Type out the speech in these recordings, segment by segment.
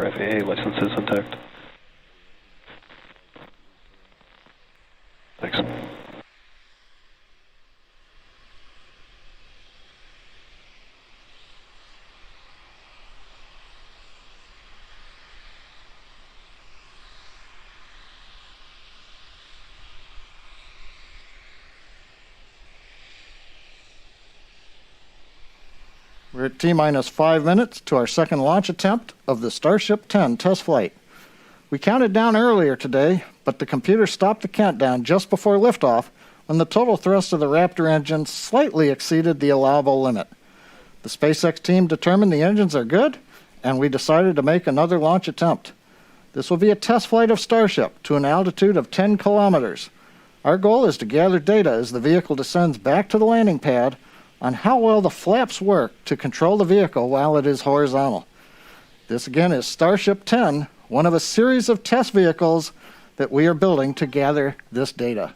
FAA license is intact. Thanks. We're at T-minus 5 minutes to our second launch attempt of the Starship 10 test flight. We counted down earlier today, but the computer stopped the countdown just before liftoff when the total thrust of the Raptor engine slightly exceeded the allowable limit. The SpaceX team determined the engines are good, and we decided to make another launch attempt. This will be a test flight of Starship to an altitude of 10 kilometers. Our goal is to gather data as the vehicle descends back to the landing pad on how well the flaps work to control the vehicle while it is horizontal. This again is Starship 10, one of a series of test vehicles that we are building to gather this data.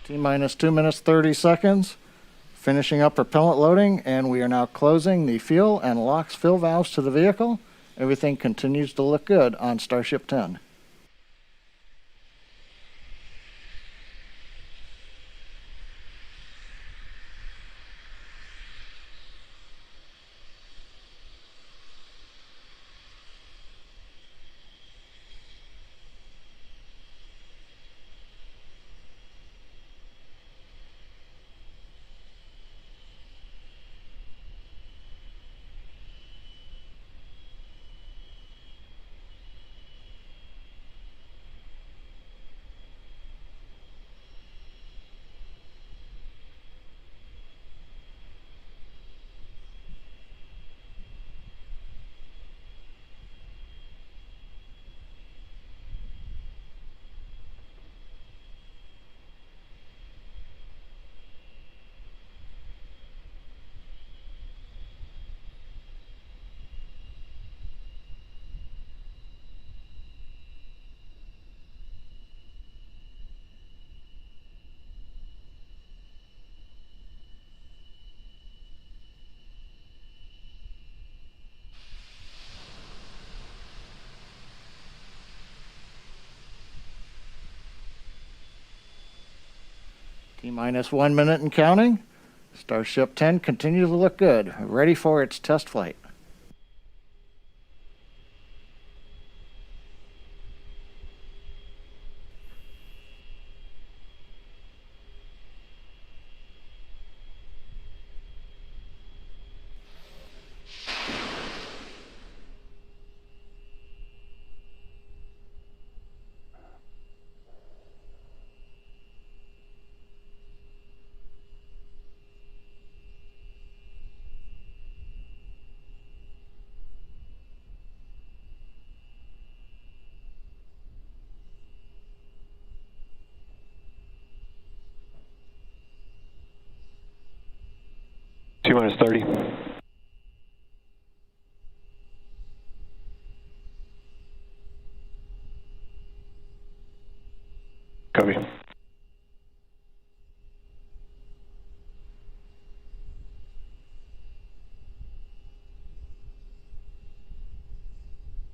T-minus 2 minutes 30 seconds, finishing up propellant loading, and we are now closing the fuel and LOX fill valves to the vehicle. Everything continues to look good on Starship 10. T-minus 1 minute and counting. Starship 10 continues to look good, ready for its test flight. T-minus 30. Copy.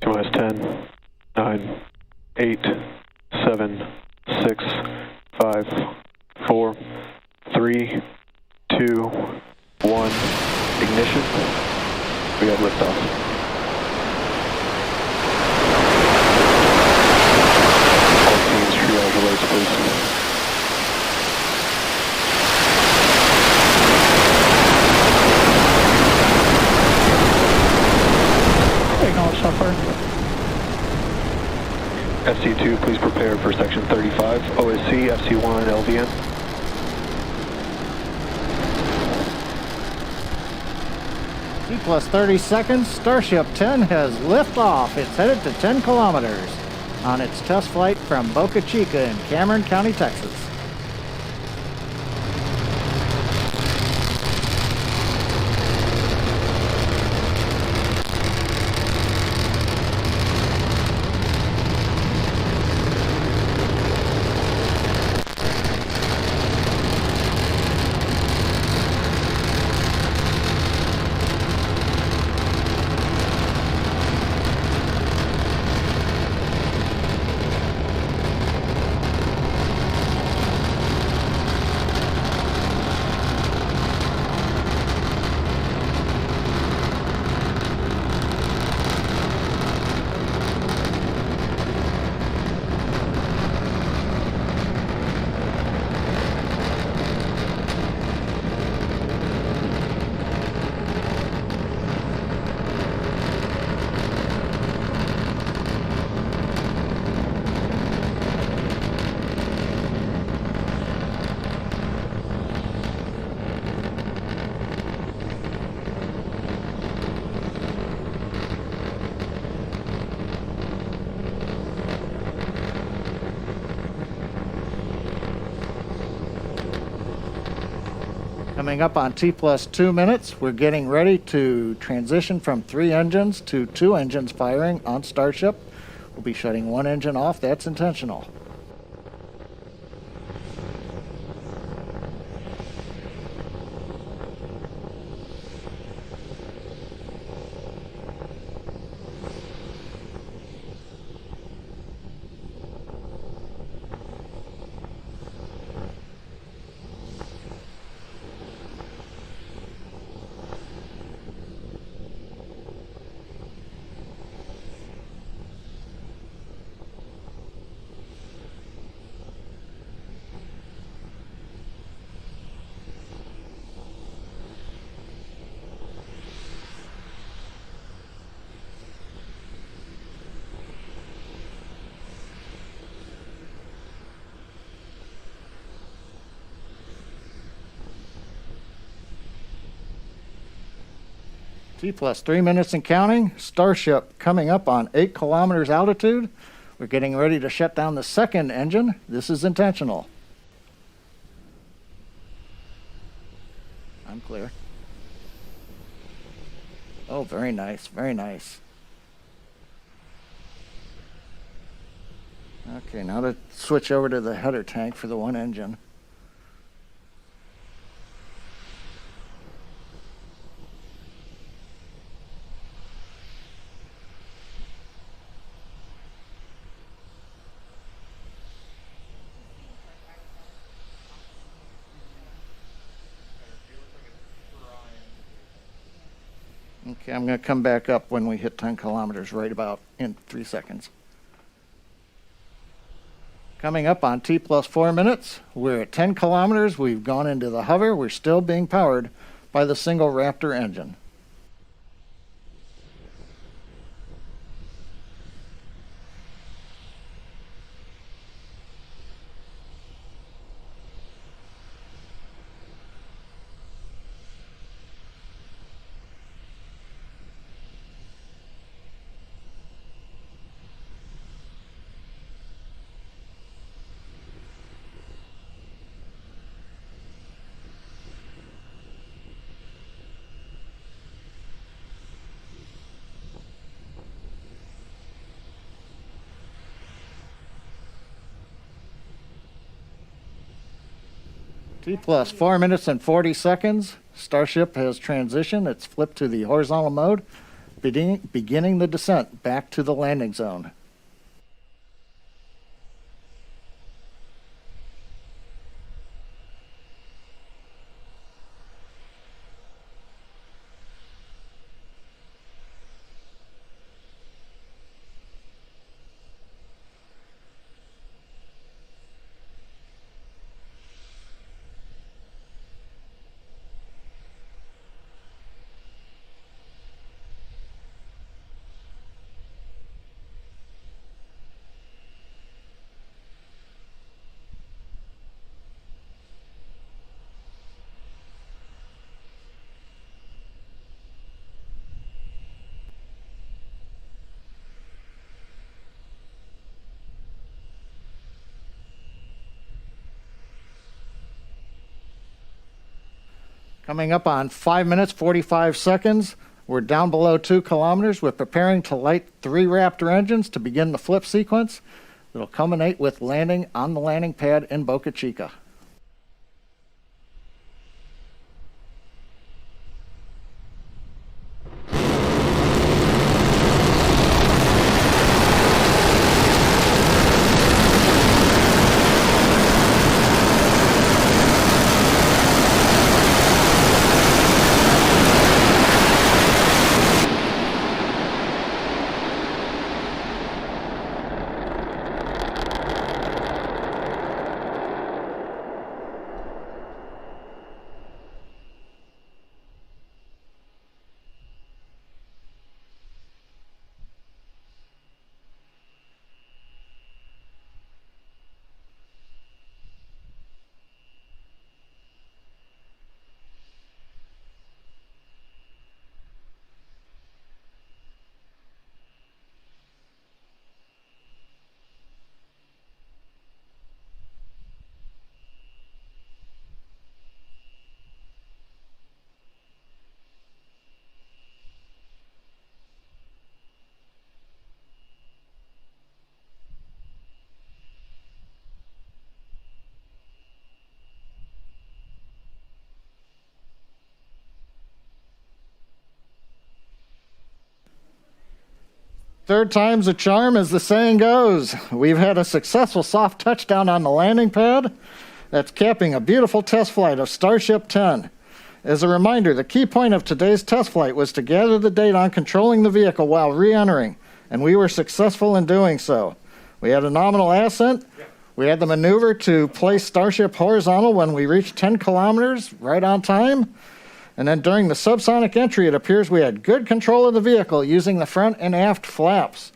T-minus 10, 9, 8, 7, 6, 5, 4, 3, 2, 1. Ignition. We have liftoff. All teams, triage alerts, please. Acknowledge software. FC2, please prepare for section 35. OSC, FC1, LVN. T plus 30 seconds, Starship 10 has liftoff. It's headed to 10 kilometers on its test flight from Boca Chica in Cameron County, Texas. Coming up on T plus 2 minutes, we're getting ready to transition from 3 engines to 2 engines firing on Starship. We'll be shutting 1 engine off. That's intentional. T plus 3 minutes and counting. Starship coming up on 8 kilometers altitude. We're getting ready to shut down the 2nd engine. This is intentional. I'm clear. Oh, very nice, very nice. Okay, now to switch over to the header tank for the 1 engine. Okay, I'm going to come back up when we hit 10 kilometers, right about in 3 seconds. Coming up on T plus 4 minutes, we're at 10 kilometers. We've gone into the hover. We're still being powered by the single Raptor engine. T plus 4 minutes and 40 seconds. Starship has transitioned. It's flipped to the horizontal mode, beginning the descent back to the landing zone. Coming up on 5 minutes, 45 seconds. We're down below 2 kilometers. We're preparing to light 3 Raptor engines to begin the flip sequence. It'll culminate with landing on the landing pad in Boca Chica. Third time's a charm, as the saying goes. We've had a successful soft touchdown on the landing pad. That's capping a beautiful test flight of Starship 10. As a reminder, the key point of today's test flight was to gather the data on controlling the vehicle while re-entering, and we were successful in doing so. We had a nominal ascent. We had the maneuver to place Starship horizontal when we reached 10 kilometers, right on time. And then during the subsonic entry, it appears we had good control of the vehicle using the front and aft flaps.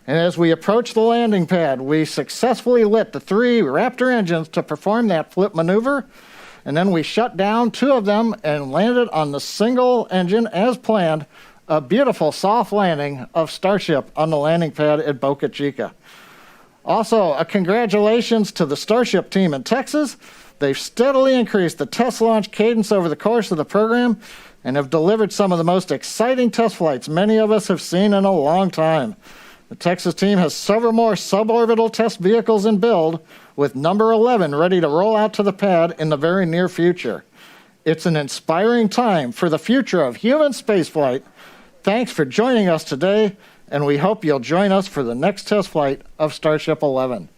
And as we approached the landing pad, we successfully lit the 3 Raptor engines to perform that flip maneuver. And then we shut down 2 of them and landed on the single engine as planned, a beautiful soft landing of Starship on the landing pad at Boca Chica. Also, a congratulations to the Starship team in Texas. They've steadily increased the test launch cadence over the course of the program and have delivered some of the most exciting test flights many of us have seen in a long time. The Texas team has several more suborbital test vehicles in build, with number 11 ready to roll out to the pad in the very near future. It's an inspiring time for the future of human spaceflight. Thanks for joining us today, and we hope you'll join us for the next test flight of Starship 11.